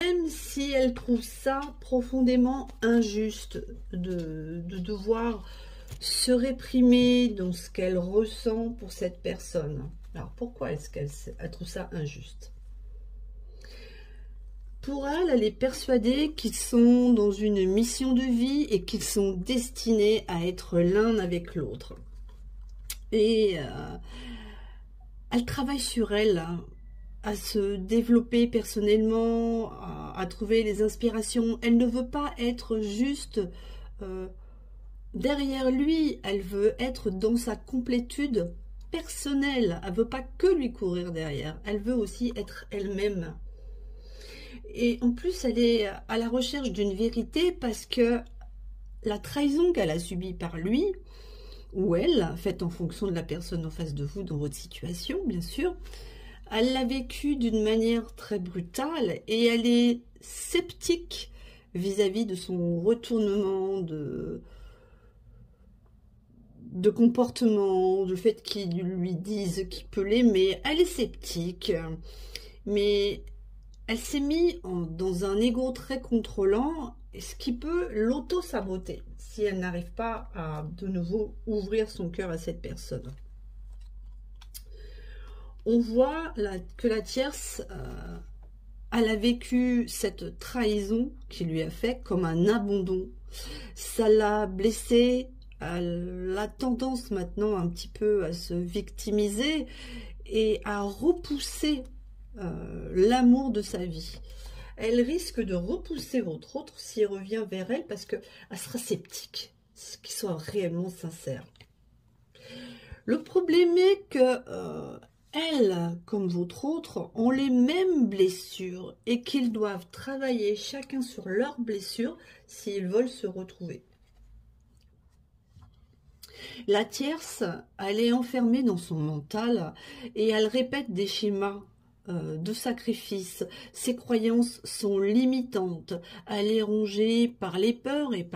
Même si elle trouve ça profondément injuste de devoir se réprimer dans ce qu'elle ressent pour cette personne. Alors pourquoi est-ce qu'elle trouve ça injuste? Pour elle, elle est persuadée qu'ils sont dans une mission de vie et qu'ils sont destinés à être l'un avec l'autre. Et elle travaille sur elle, à se développer personnellement, à trouver les inspirations. Elle ne veut pas être juste derrière lui, elle veut être dans sa complétude personnelle. Elle ne veut pas que lui courir derrière, elle veut aussi être elle-même. Et en plus, elle est à la recherche d'une vérité parce que la trahison qu'elle a subie par lui, ou elle, faite en fonction de la personne en face de vous dans votre situation, bien sûr, elle l'a vécue d'une manière très brutale et elle est sceptique vis-à-vis de son retournement de comportement, du fait qu'ils lui disent qu'il peut l'aimer. Elle est sceptique, mais elle s'est mise dans un ego très contrôlant, ce qui peut l'auto-saboter si elle n'arrive pas à de nouveau ouvrir son cœur à cette personne. On voit que la tierce, elle a vécu cette trahison qui lui a fait comme un abandon. Ça l'a blessée, elle a tendance maintenant un petit peu à se victimiser et à repousser l'amour de sa vie. Elle risque de repousser votre autre s'il revient vers elle parce qu'elle sera sceptique, qu'il soit réellement sincère. Le problème est que elle, comme votre autre, ont les mêmes blessures et qu'ils doivent travailler chacun sur leurs blessures s'ils veulent se retrouver. La tierce, elle est enfermée dans son mental et elle répète des schémas de sacrifice. Ses croyances sont limitantes. Elle est rongée par les peurs et par